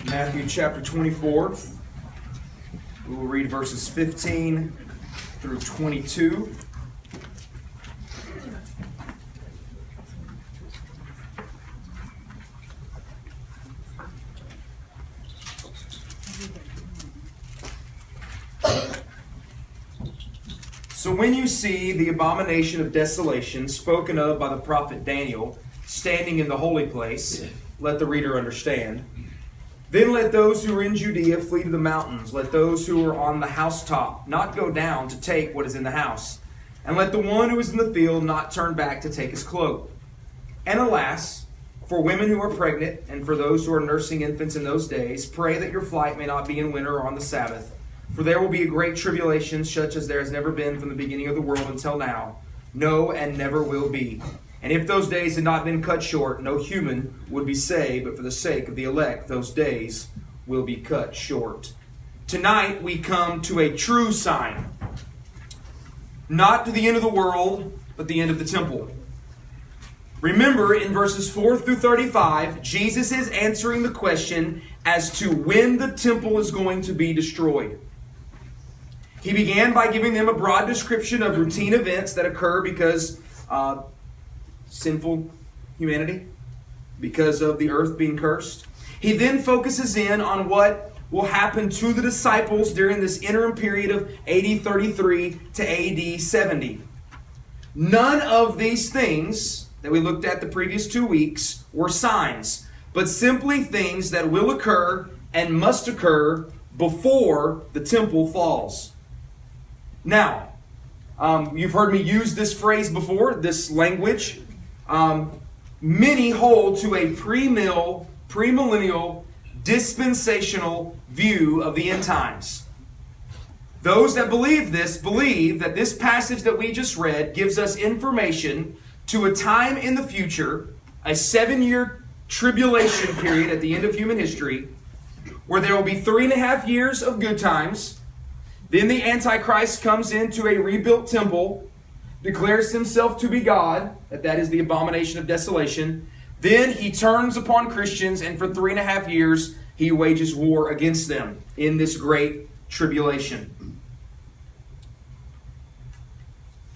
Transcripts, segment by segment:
Matthew chapter 24. We will read verses 15 through 22. So when you see the abomination of desolation spoken of by the prophet Daniel standing in the holy place, let the reader understand. Then let those who are in Judea flee to the mountains. Let those who are on the housetop not go down to take what is in the house. And let the one who is in the field not turn back to take his cloak. And alas, for women who are pregnant and for those who are nursing infants in those days, pray that your flight may not be in winter or on the Sabbath. For there will be a great tribulation, such as there has never been from the beginning of the world until now. No, and never will be. And if those days had not been cut short, no human would be saved, but for the sake of the elect, those days will be cut short. Tonight we come to a true sign. Not to the end of the world, but the end of the temple. Remember, in verses 4 through 35, Jesus is answering the question as to when the temple is going to be destroyed. He began by giving them a broad description of routine events that occur because sinful humanity, because of the earth being cursed. He then focuses in on what will happen to the disciples during this interim period of AD 33 to AD 70. None of these things that we looked at the previous 2 weeks were signs, but simply things that will occur and must occur before the temple falls. Now, you've heard me use this phrase before, this language. Many hold to a premillennial, dispensational view of the end times. Those that believe this believe that this passage that we just read gives us information to a time in the future, a 7-year tribulation period at the end of human history, where there will be 3.5 years of good times. Then the Antichrist comes into a rebuilt temple, declares himself to be God, that is the abomination of desolation. Then he turns upon Christians, and for 3.5 years he wages war against them in this great tribulation.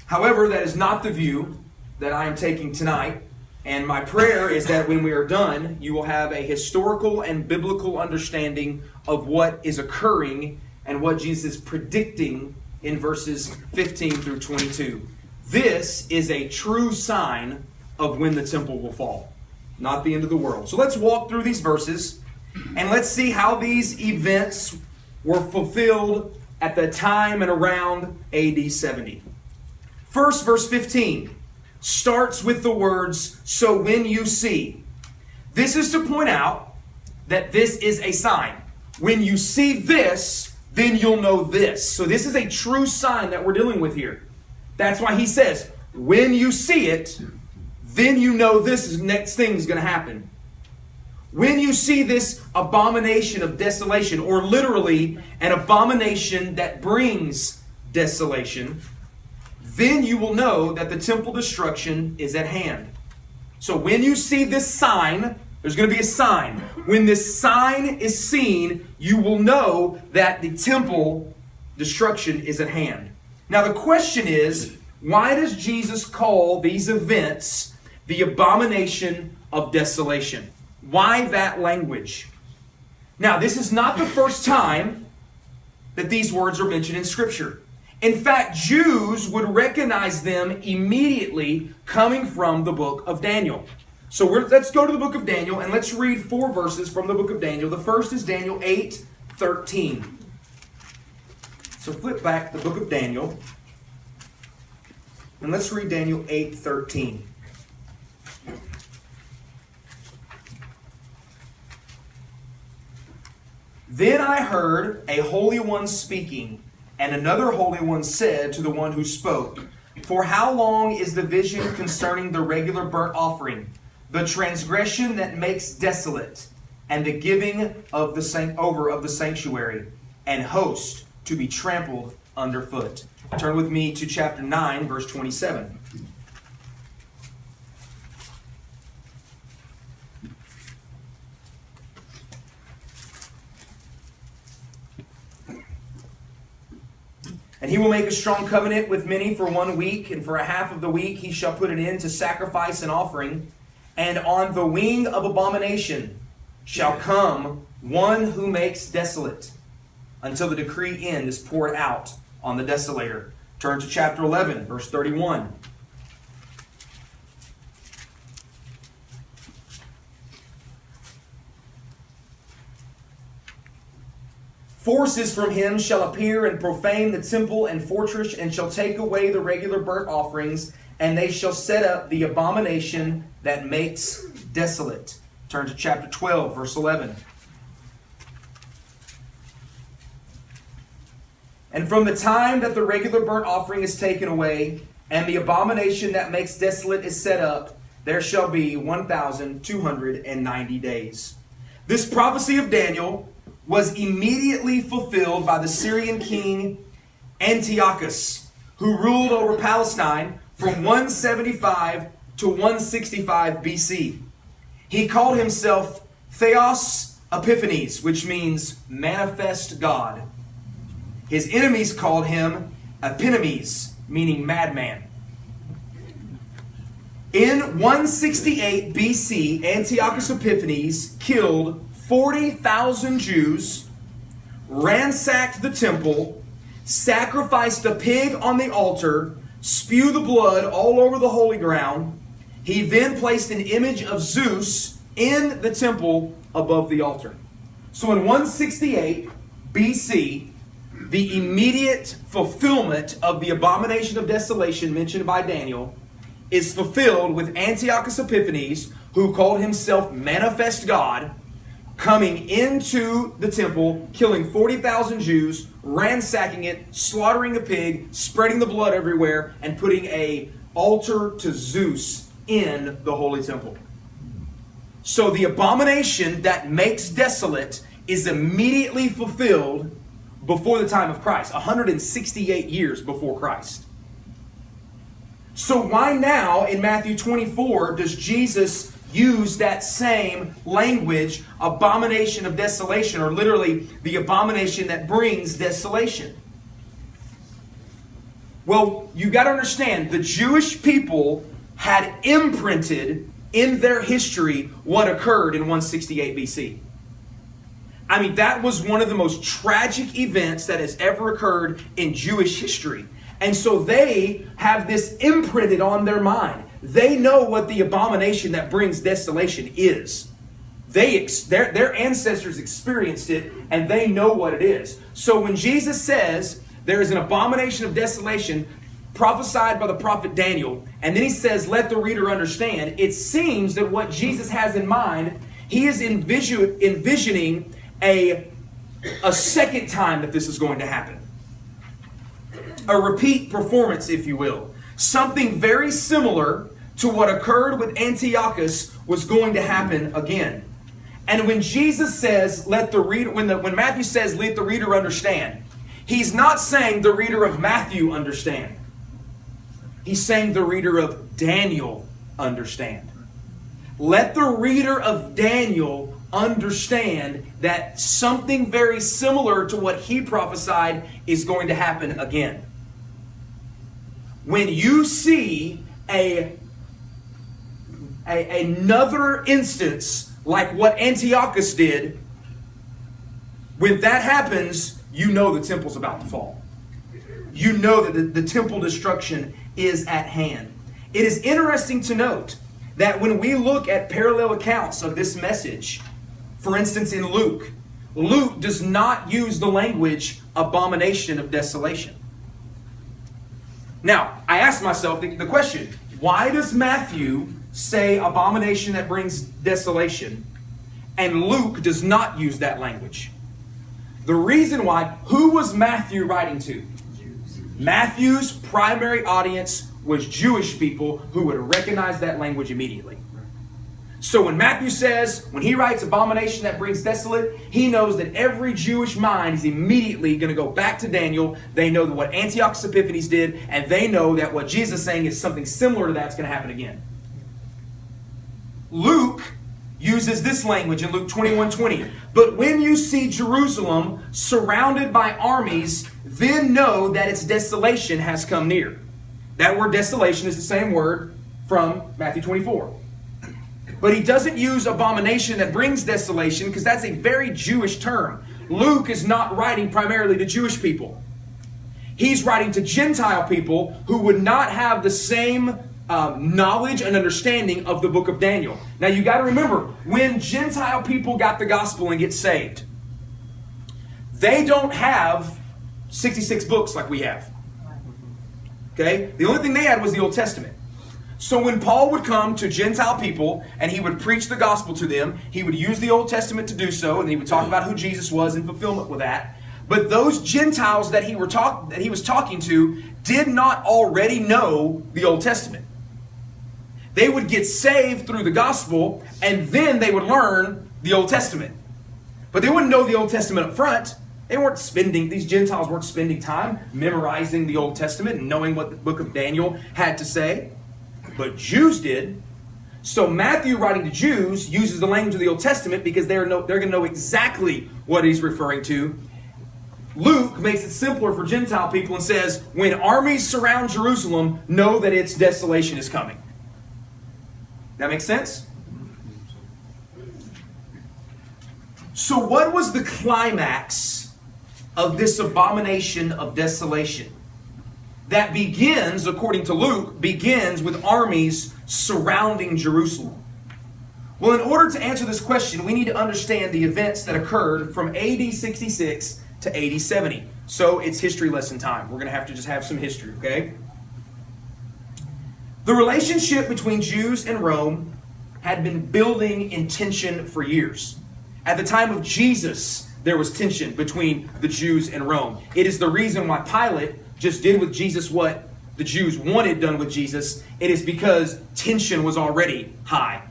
However, that is not the view that I am taking tonight, and my prayer is that when we are done, you will have a historical and biblical understanding of what is occurring and what Jesus is predicting in verses 15 through 22. This is a true sign of when the temple will fall, not the end of the world. So let's walk through these verses and let's see how these events were fulfilled at the time and around AD 70. First, verse 15 starts with the words, "So when you see." This is to point out that this is a sign. When you see this, then you'll know this. So this is a true sign that we're dealing with here. That's why he says, when you see it, then you know this next thing is going to happen. When you see this abomination of desolation, or literally an abomination that brings desolation, then you will know that the temple destruction is at hand. So when you see this sign, there's going to be a sign. When this sign is seen, you will know that the temple destruction is at hand. Now the question is, why does Jesus call these events the abomination of desolation? Why that language? Now, this is not the first time that these words are mentioned in Scripture. In fact, Jews would recognize them immediately coming from the book of Daniel. So let's go to the book of Daniel and let's read 4 verses from the book of Daniel. The first is Daniel 8:13. So flip back to the book of Daniel and let's read Daniel 8:13. Then I heard a holy one speaking, and another holy one said to the one who spoke, "For how long is the vision concerning the regular burnt offering, the transgression that makes desolate, and the giving of the over of the sanctuary, and host to be trampled underfoot?" Turn with me to chapter 9, verse 27. And he will make a strong covenant with many for 1 week, and for a half of the week he shall put an end to sacrifice and offering. And on the wing of abomination shall come one who makes desolate, until the decree end is poured out on the desolator. Turn to chapter 11, verse 31. Forces from him shall appear and profane the temple and fortress, and shall take away the regular burnt offerings, and they shall set up the abomination that makes desolate. Turn to chapter 12, verse 11. And from the time that the regular burnt offering is taken away, and the abomination that makes desolate is set up, there shall be 1,290 days. This prophecy of Daniel was immediately fulfilled by the Syrian king Antiochus, who ruled over Palestine from 175 to 165 BC. He called himself Theos Epiphanes, which means manifest God. His enemies called him Epinomes, meaning madman. In 168 BC, Antiochus Epiphanes killed 40,000 Jews, ransacked the temple, sacrificed a pig on the altar, spewed the blood all over the holy ground. He then placed an image of Zeus in the temple above the altar. So in 168 BC, the immediate fulfillment of the abomination of desolation mentioned by Daniel is fulfilled with Antiochus Epiphanes, who called himself manifest God, coming into the temple, killing 40,000 Jews, ransacking it, slaughtering a pig, spreading the blood everywhere, and putting an altar to Zeus in the holy temple. So the abomination that makes desolate is immediately fulfilled before the time of Christ, 168 years before Christ. So why now in Matthew 24 does Jesus use that same language, abomination of desolation, or literally the abomination that brings desolation? Well, you've got to understand, the Jewish people had imprinted in their history what occurred in 168 BC. I mean, that was one of the most tragic events that has ever occurred in Jewish history. And so they have this imprinted on their mind. They know what the abomination that brings desolation is. Their ancestors experienced it, and they know what it is. So when Jesus says there is an abomination of desolation prophesied by the prophet Daniel, and then he says, let the reader understand, it seems that what Jesus has in mind, he is envisioning a second time that this is going to happen. A repeat performance, if you will. Something very similar to what occurred with Antiochus was going to happen again. And when Jesus says, let the reader, when Matthew says, let the reader understand, he's not saying the reader of Matthew understand. He's saying the reader of Daniel understand. Let the reader of Daniel understand that something very similar to what he prophesied is going to happen again. When you see another instance like what Antiochus did, when that happens, you know the temple's about to fall. You know that the temple destruction is at hand. It is interesting to note that when we look at parallel accounts of this message, for instance in Luke does not use the language abomination of desolation. Now, I asked myself the question, why does Matthew say abomination that brings desolation, and Luke does not use that language? The reason why, who was Matthew writing to? Matthew's primary audience was Jewish people who would recognize that language immediately. So when Matthew says, when he writes abomination that brings desolate, he knows that every Jewish mind is immediately going to go back to Daniel. They know that what Antiochus Epiphanes did, and they know that what Jesus is saying is something similar to that's going to happen again. Luke uses this language in Luke 21:20. But when you see Jerusalem surrounded by armies, then know that its desolation has come near. That word desolation is the same word from Matthew 24. But he doesn't use abomination that brings desolation because that's a very Jewish term. Luke is not writing primarily to Jewish people. He's writing to Gentile people who would not have the same knowledge and understanding of the book of Daniel. Now you got to remember, when Gentile people got the gospel and get saved, they don't have 66 books like we have. Okay? The only thing they had was the Old Testament. So when Paul would come to Gentile people and he would preach the gospel to them, he would use the Old Testament to do so, and he would talk about who Jesus was in fulfillment with that. But those Gentiles that he was talking to did not already know the Old Testament. They would get saved through the gospel, and then they would learn the Old Testament. But they wouldn't know the Old Testament up front. These Gentiles weren't spending time memorizing the Old Testament and knowing what the book of Daniel had to say. But Jews did. So Matthew, writing to Jews, uses the language of the Old Testament because they're going to know exactly what he's referring to. Luke makes it simpler for Gentile people and says, when armies surround Jerusalem, know that its desolation is coming. That makes sense? So what was the climax of this abomination of desolation? That begins, according to Luke, begins with armies surrounding Jerusalem. Well, in order to answer this question, we need to understand the events that occurred from AD 66 to AD 70. So it's history lesson time. We're going to have to just have some history, okay? The relationship between Jews and Rome had been building in tension for years. At the time of Jesus, there was tension between the Jews and Rome. It is the reason why Pilate just did with Jesus what the Jews wanted done with Jesus. It is because tension was already high.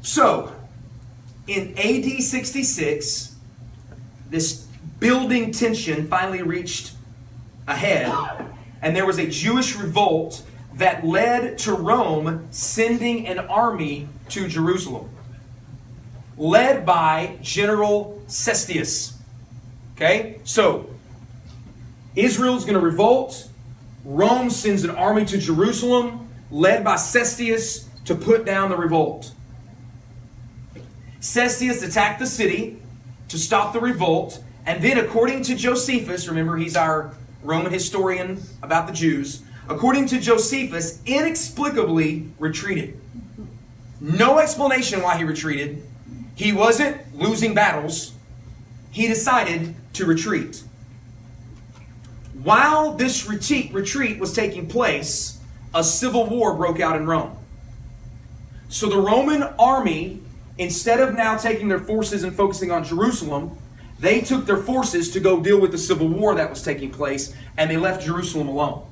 So, in AD 66, this building tension finally reached a head, and there was a Jewish revolt that led to Rome sending an army to Jerusalem, led by General Cestius. Okay, so Israel's going to revolt. Rome sends an army to Jerusalem, led by Cestius, to put down the revolt. Cestius attacked the city to stop the revolt, and then according to Josephus, remember he's our Roman historian about the Jews, according to Josephus, inexplicably retreated. No explanation why he retreated. He wasn't losing battles. He decided to retreat. While this retreat was taking place, a civil war broke out in Rome. So the Roman army, instead of now taking their forces and focusing on Jerusalem, they took their forces to go deal with the civil war that was taking place, and they left Jerusalem alone.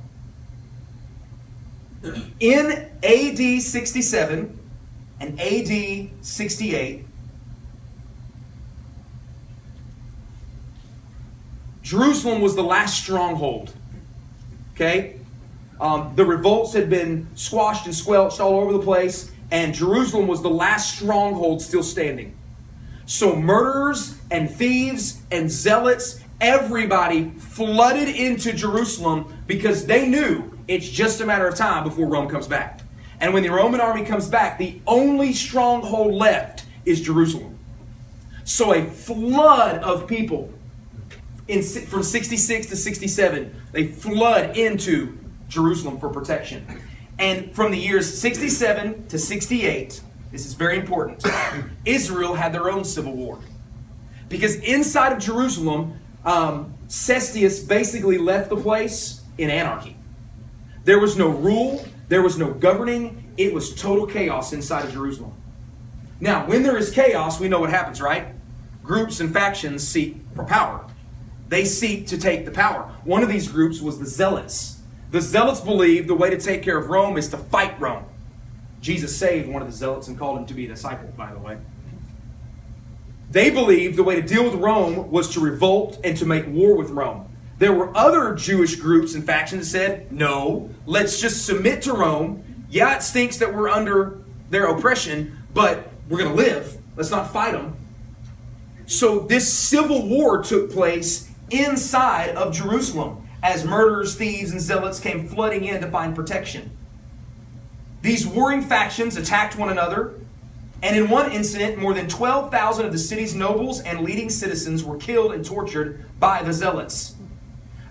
In AD 67 and AD 68, Jerusalem was the last stronghold. Okay? The revolts had been squashed and squelched all over the place, and Jerusalem was the last stronghold still standing. So murderers and thieves and zealots, everybody flooded into Jerusalem because they knew it's just a matter of time before Rome comes back. And when the Roman army comes back, the only stronghold left is Jerusalem. So a flood of people from 66 to 67, they flood into Jerusalem for protection. And from the years 67 to 68, this is very important, Israel had their own civil war. Because inside of Jerusalem, Cestius basically left the place in anarchy. There was no rule, there was no governing, it was total chaos inside of Jerusalem. Now, when there is chaos, we know what happens, right? Groups and factions seek for power. They seek to take the power. One of these groups was the Zealots. The Zealots believed the way to take care of Rome is to fight Rome. Jesus saved one of the zealots and called him to be a disciple, by the way. They believed the way to deal with Rome was to revolt and to make war with Rome. There were other Jewish groups and factions that said, no, let's just submit to Rome. Yeah, it stinks that we're under their oppression, but we're going to live. Let's not fight them. So this civil war took place inside of Jerusalem as murderers, thieves, and zealots came flooding in to find protection. These warring factions attacked one another, and in one incident, more than 12,000 of the city's nobles and leading citizens were killed and tortured by the zealots.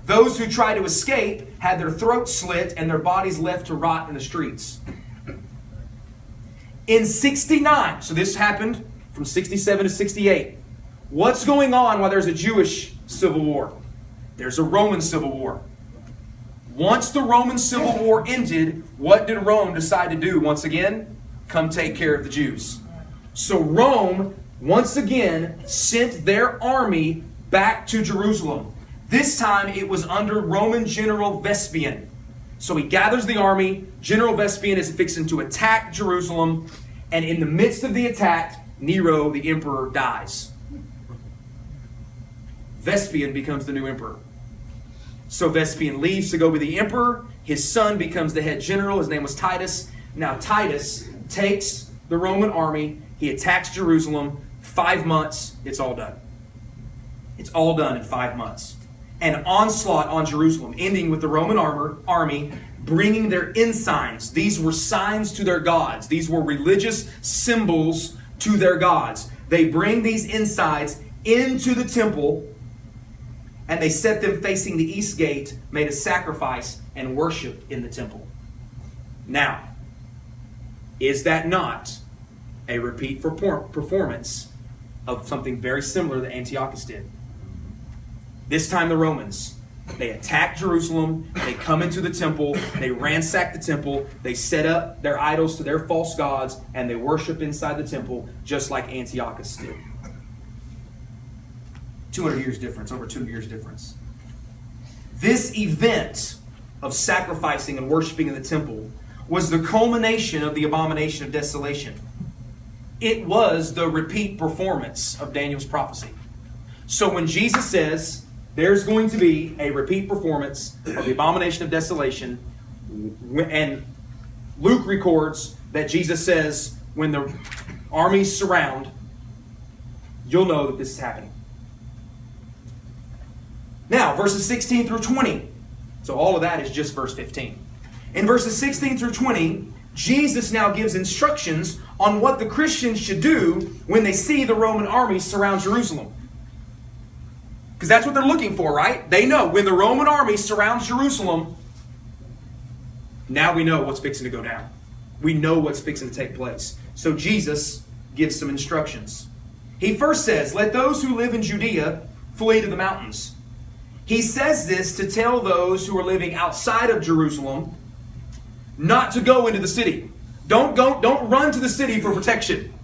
Those who tried to escape had their throats slit and their bodies left to rot in the streets. In 69, so this happened from 67 to 68. What's going on while there's a Jewish civil war? There's a Roman civil war. Once the Roman civil war ended, what did Rome decide to do once again? Come take care of the Jews. So Rome, once again, sent their army back to Jerusalem. This time it was under Roman General Vespasian. So he gathers the army. General Vespasian is fixing to attack Jerusalem. And in the midst of the attack, Nero, the emperor, dies. Vespasian becomes the new emperor. So Vespasian leaves to go with the emperor. His son becomes the head general. His name was Titus. Now Titus takes the Roman army. He attacks Jerusalem. 5 months, it's all done. It's all done in 5 months. An onslaught on Jerusalem, ending with the Roman army bringing their ensigns. These were signs to their gods. These were religious symbols to their gods. They bring these ensigns into the temple, and they set them facing the east gate, made a sacrifice, and worship in the temple. Now, is that not a repeat performance of something very similar that Antiochus did? This time the Romans, they attack Jerusalem, they come into the temple, they ransack the temple, they set up their idols to their false gods, and they worship inside the temple just like Antiochus did. 200 years difference, over 2 years difference. This event of sacrificing and worshiping in the temple was the culmination of the Abomination of Desolation. It was the repeat performance of Daniel's prophecy. So when Jesus says there's going to be a repeat performance of the Abomination of Desolation, and Luke records that Jesus says when the armies surround, you'll know that this is happening. Now, verses 16 through 20. So all of that is just verse 15. In verses 16 through 20, Jesus now gives instructions on what the Christians should do when they see the Roman army surround Jerusalem. Because that's what they're looking for, right? They know when the Roman army surrounds Jerusalem, now we know what's fixing to go down. We know what's fixing to take place. So Jesus gives some instructions. He first says, let those who live in Judea flee to the mountains. He says this to tell those who are living outside of Jerusalem not to go into the city. Don't run to the city for protection.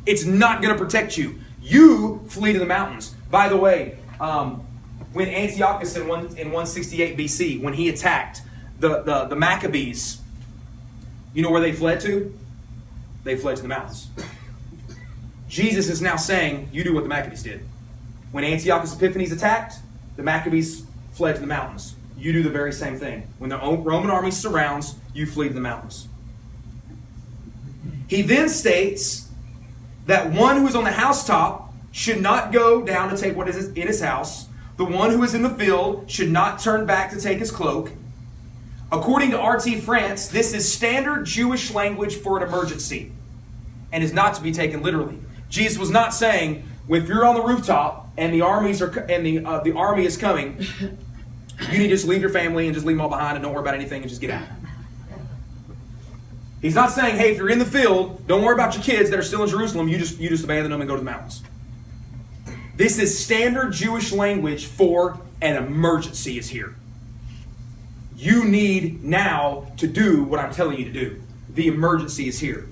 It's not going to protect you. You flee to the mountains. By the way, when Antiochus in 168 BC, when he attacked the Maccabees, you know where they fled to? They fled to the mountains. Jesus is now saying, you do what the Maccabees did. When Antiochus Epiphanes attacked, the Maccabees fled to the mountains. You do the very same thing. When the Roman army surrounds, you flee to the mountains. He then states that one who is on the housetop should not go down to take what is in his house. The one who is in the field should not turn back to take his cloak. According to R.T. France, this is standard Jewish language for an emergency and is not to be taken literally. Jesus was not saying, if you're on the rooftop and the army is coming, you need to just leave your family and just leave them all behind and don't worry about anything and just get out. He's not saying, hey, if you're in the field, don't worry about your kids that are still in Jerusalem. You just abandon them and go to the mountains. This is standard Jewish language for an emergency is here. You need now to do what I'm telling you to do. The emergency is here.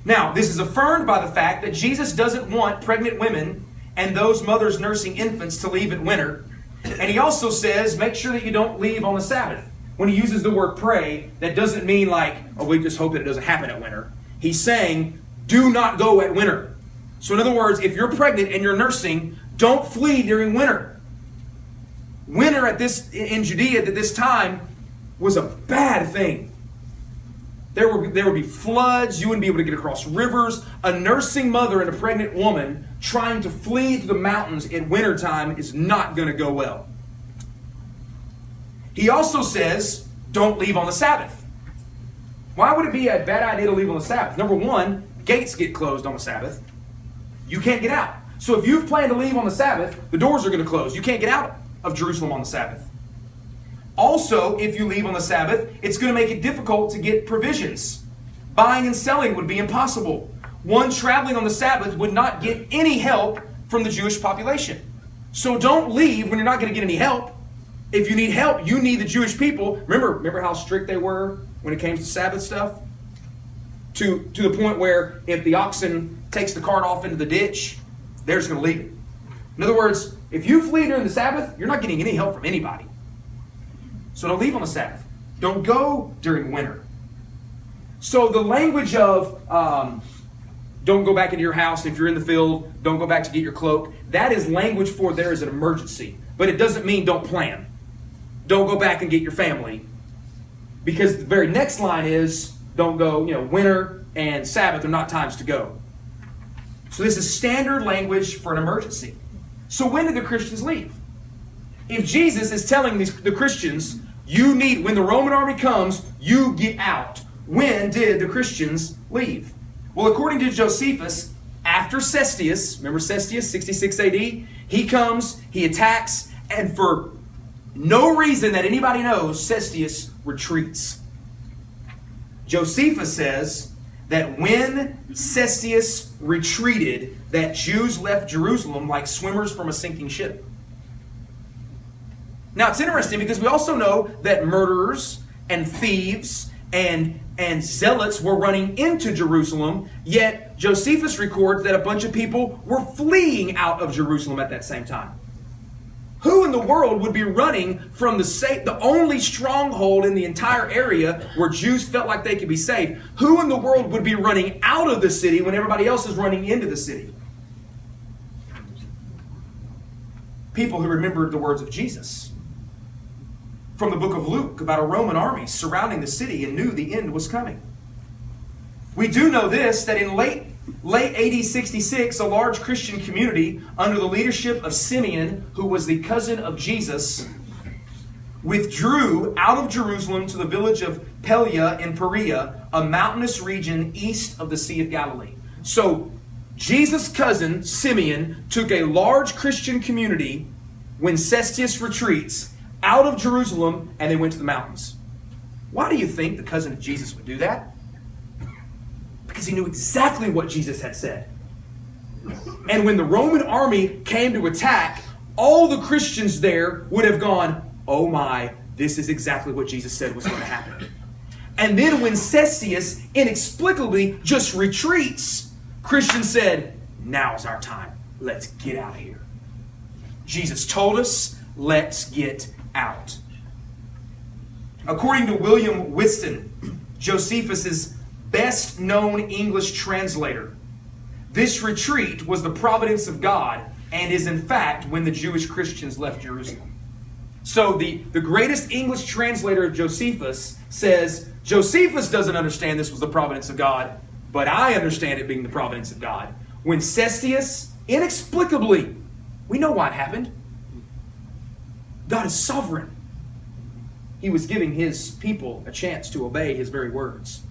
Now, this is affirmed by the fact that Jesus doesn't want pregnant women and those mothers nursing infants to leave at winter. And he also says, make sure that you don't leave on the Sabbath. when he uses the word pray, that doesn't mean like, oh, we just hope that it doesn't happen at winter. He's saying, do not go at winter. So in other words, if you're pregnant and you're nursing, don't flee during winter. Winter in Judea at this time was a bad thing. There would be floods. You wouldn't be able to get across rivers. A nursing mother and a pregnant woman trying to flee to the mountains in wintertime is not going to go well. He also says, don't leave on the Sabbath. Why would it be a bad idea to leave on the Sabbath? Number one, gates get closed on the Sabbath. You can't get out. So if you've planned to leave on the Sabbath, the doors are going to close. You can't get out of Jerusalem on the Sabbath. Also, if you leave on the Sabbath, it's going to make it difficult to get provisions. Buying and selling would be impossible. One traveling on the Sabbath would not get any help from the Jewish population. So don't leave when you're not going to get any help. If you need help, you need the Jewish people. Remember how strict they were when it came to Sabbath stuff? To the point where if the oxen takes the cart off into the ditch, they're just going to leave it. In other words, if you flee during the Sabbath, you're not getting any help from anybody. So don't leave on the Sabbath. Don't go during winter. So the language of don't go back into your house if you're in the field, don't go back to get your cloak, that is language for there is an emergency. But it doesn't mean don't plan. Don't go back and get your family. Because the very next line is don't go, winter and Sabbath are not times to go. So this is standard language for an emergency. So when did the Christians leave? If Jesus is telling the Christians, when the Roman army comes, you get out. When did the Christians leave? Well, according to Josephus, after Cestius, remember Cestius, 66 AD, he comes, he attacks, and for no reason that anybody knows, Cestius retreats. Josephus says that when Cestius retreated, that Jews left Jerusalem like swimmers from a sinking ship. Now, it's interesting because we also know that murderers and thieves and zealots were running into Jerusalem, yet Josephus records that a bunch of people were fleeing out of Jerusalem at that same time. Who in the world would be running from the only stronghold in the entire area where Jews felt like they could be safe? Who in the world would be running out of the city when everybody else is running into the city? People who remembered the words of Jesus from the book of Luke about a Roman army surrounding the city and knew the end was coming. We do know this, that in late AD 66, a large Christian community under the leadership of Simeon, who was the cousin of Jesus, withdrew out of Jerusalem to the village of Pelia in Perea, a mountainous region east of the Sea of Galilee. So Jesus' cousin, Simeon, took a large Christian community when Cestius retreats out of Jerusalem, and they went to the mountains. Why do you think the cousin of Jesus would do that? Because he knew exactly what Jesus had said. And when the Roman army came to attack, all the Christians there would have gone, oh my, this is exactly what Jesus said was going to happen. And then when Cestius inexplicably just retreats, Christians said, now's our time. Let's get out of here. Jesus told us, let's get out. According to William Whiston, Josephus' best known English translator, this retreat was the providence of God and is in fact when the Jewish Christians left Jerusalem. So the greatest English translator of Josephus says, Josephus doesn't understand this was the providence of God, but I understand it being the providence of God. When Cestius, inexplicably, we know what happened. God is sovereign. He was giving his people a chance to obey his very words.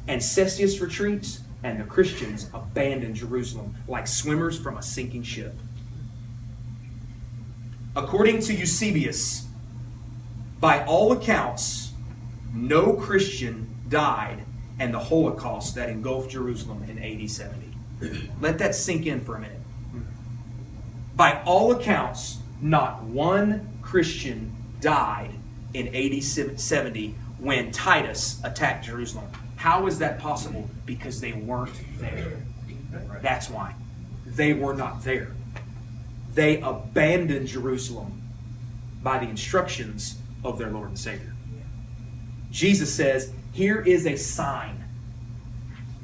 And Cestius retreats, and the Christians abandon Jerusalem like swimmers from a sinking ship. According to Eusebius, by all accounts, no Christian died in the Holocaust that engulfed Jerusalem in AD 70. Let that sink in for a minute. By all accounts, not one Christian died in AD 70 when Titus attacked Jerusalem. How is that possible? Because they weren't there. That's why. They were not there. They abandoned Jerusalem by the instructions of their Lord and Savior. Jesus says, here is a sign.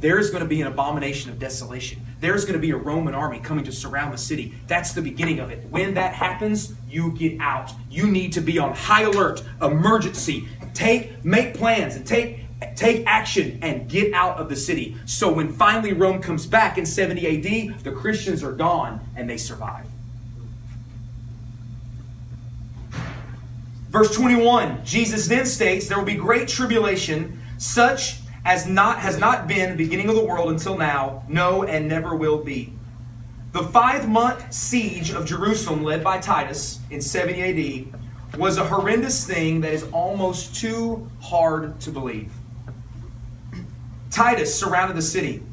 There is going to be an abomination of desolation. There's going to be a Roman army coming to surround the city. That's the beginning of it. When that happens, you get out. You need to be on high alert, emergency. Make plans and take action and get out of the city. So when finally Rome comes back in 70 AD, the Christians are gone and they survive. Verse 21, Jesus then states, there will be great tribulation, such as has not been the beginning of the world until now, no, and never will be. The 5-month siege of Jerusalem, led by Titus in 70 AD, was a horrendous thing that is almost too hard to believe. Titus surrounded the city.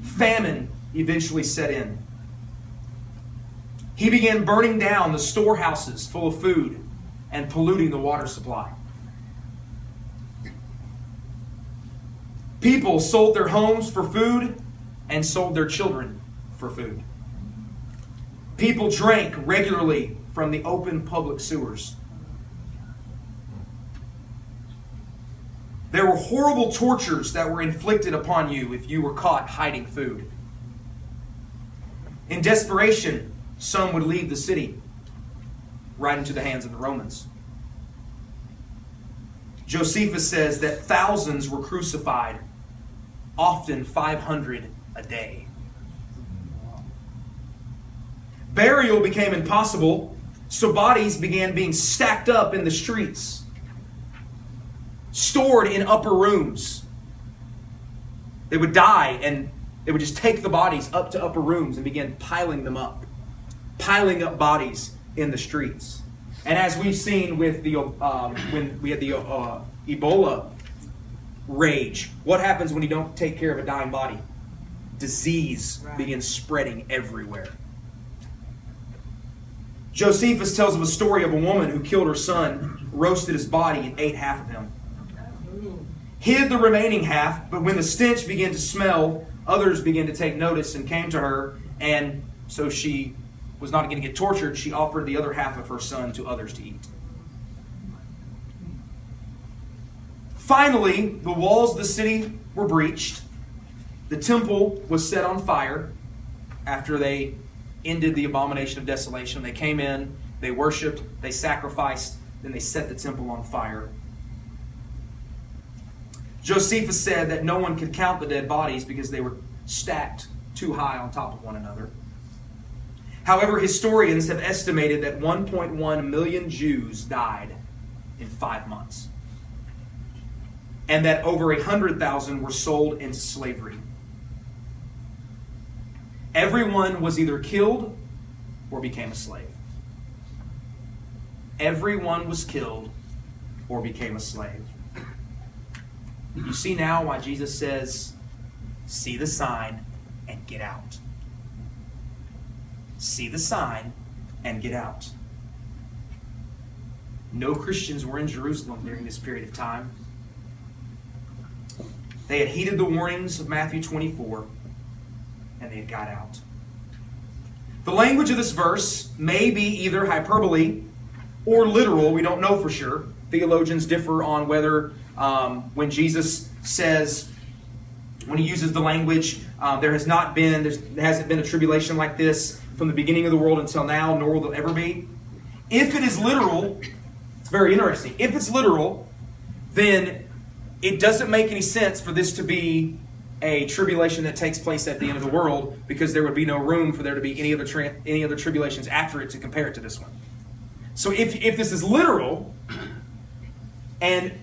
Famine eventually set in. He began burning down the storehouses full of food and polluting the water supply. People sold their homes for food and sold their children for food. People drank regularly from the open public sewers. There were horrible tortures that were inflicted upon you if you were caught hiding food. In desperation, some would leave the city right into the hands of the Romans. Josephus says that thousands were crucified, often 500 a day. Burial became impossible, so bodies began being stacked up in the streets, stored in upper rooms. They would die and they would just take the bodies up to upper rooms and begin piling them up. Piling up bodies in the streets. And as we've seen with the when we had the Ebola rage, what happens when you don't take care of a dying body? Disease begins spreading everywhere. Josephus tells of a story of a woman who killed her son, roasted his body, and ate half of him. Hid the remaining half, but when the stench began to smell, others began to take notice and came to her, and so she was not going to get tortured. She offered the other half of her son to others to eat. Finally, the walls of the city were breached. The temple was set on fire after they ended the abomination of desolation. They came in, they worshipped, they sacrificed, then they set the temple on fire. Josephus said that no one could count the dead bodies because they were stacked too high on top of one another. However, historians have estimated that 1.1 million Jews died in 5 months, and that over 100,000 were sold into slavery. Everyone was either killed or became a slave. Everyone was killed or became a slave. You see now why Jesus says, see the sign and get out. See the sign and get out. No Christians were in Jerusalem during this period of time. They had heeded the warnings of Matthew 24, and they had got out. The language of this verse may be either hyperbole or literal. We don't know for sure. Theologians differ on whether when Jesus says, when he uses the language, there hasn't been a tribulation like this from the beginning of the world until now, nor will there ever be. If it is literal, it's very interesting. If it's literal, then it doesn't make any sense for this to be a tribulation that takes place at the end of the world, because there would be no room for there to be any other tribulations after it to compare it to this one. So if this is literal, and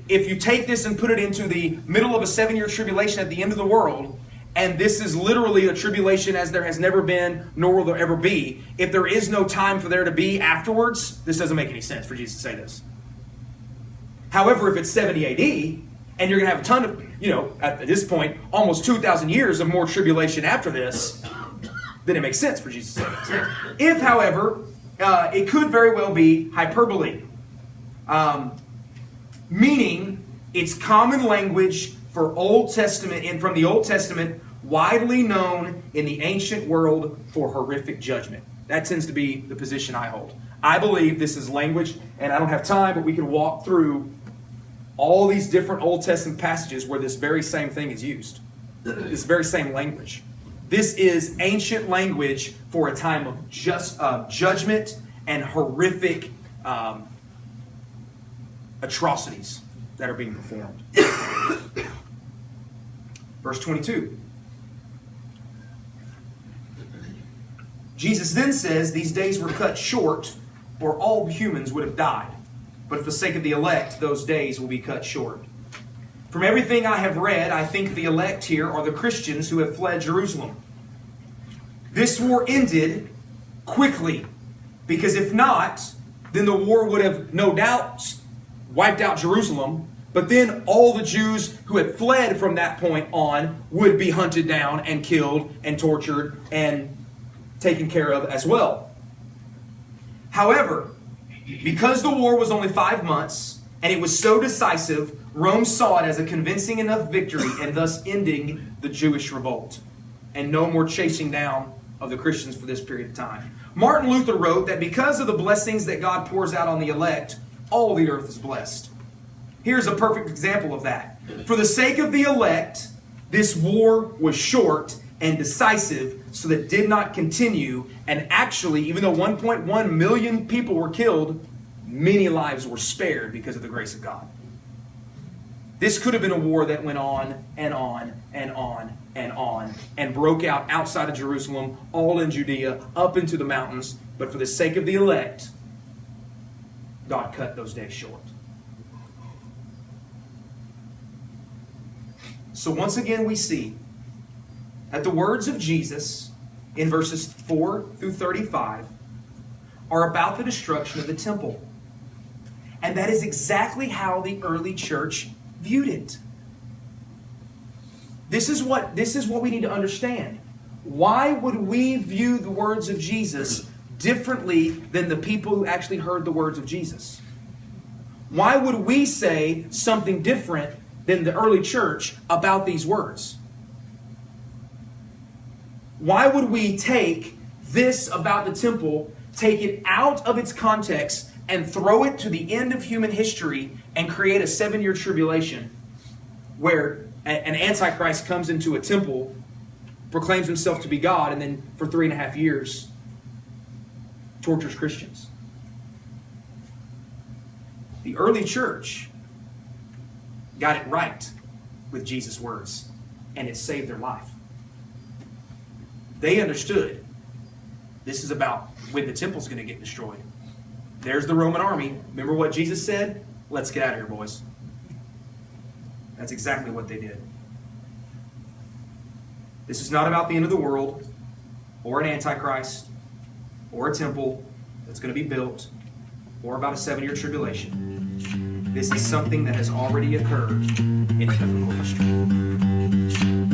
if you take this and put it into the middle of a 7-year tribulation at the end of the world, and this is literally a tribulation as there has never been, nor will there ever be, if there is no time for there to be afterwards, this doesn't make any sense for Jesus to say this. However, if it's 70 AD, and you're going to have a ton of, at this point, almost 2,000 years of more tribulation after this, then it makes sense for Jesus to say this. If, however, it could very well be hyperbole, meaning it's common language for Old Testament, and from the Old Testament, widely known in the ancient world for horrific judgment. That tends to be the position I hold. I believe this is language, and I don't have time, but we can walk through all these different Old Testament passages where this very same thing is used. This very same language. This is ancient language for a time of judgment and horrific atrocities that are being performed. Verse 22. Jesus then says, these days were cut short, or all humans would have died. But for the sake of the elect, those days will be cut short. From everything I have read, I think the elect here are the Christians who have fled Jerusalem. This war ended quickly, because if not, then the war would have no doubt wiped out Jerusalem, but then all the Jews who had fled from that point on would be hunted down and killed and tortured and taken care of as well. However, because the war was only 5 months and it was so decisive, Rome saw it as a convincing enough victory and thus ending the Jewish revolt and no more chasing down of the Christians for this period of time. Martin Luther wrote that because of the blessings that God pours out on the elect, all the earth is blessed. Here's a perfect example of that. For the sake of the elect, this war was short and decisive, so that it did not continue. And actually, even though 1.1 million people were killed, many lives were spared because of the grace of God. This could have been a war that went on and on and on and on and broke out outside of Jerusalem, all in Judea, up into the mountains. But for the sake of the elect, God cut those days short. So once again we see that the words of Jesus in verses 4 through 35 are about the destruction of the temple. And that is exactly how the early church viewed it. This is what we need to understand. Why would we view the words of Jesus differently than the people who actually heard the words of Jesus? Why would we say something different than the early church about these words? Why would we take this about the temple, take it out of its context, and throw it to the end of human history and create a 7-year tribulation where an antichrist comes into a temple, proclaims himself to be God, and then for 3.5 years tortures Christians? The early church got it right with Jesus' words, and it saved their life. They understood this is about when the temple's going to get destroyed. There's the Roman army. Remember what Jesus said? Let's get out of here, boys. That's exactly what they did. This is not about the end of the world, or an antichrist, or a temple that's going to be built, or about a 7-year tribulation. This is something that has already occurred in biblical history.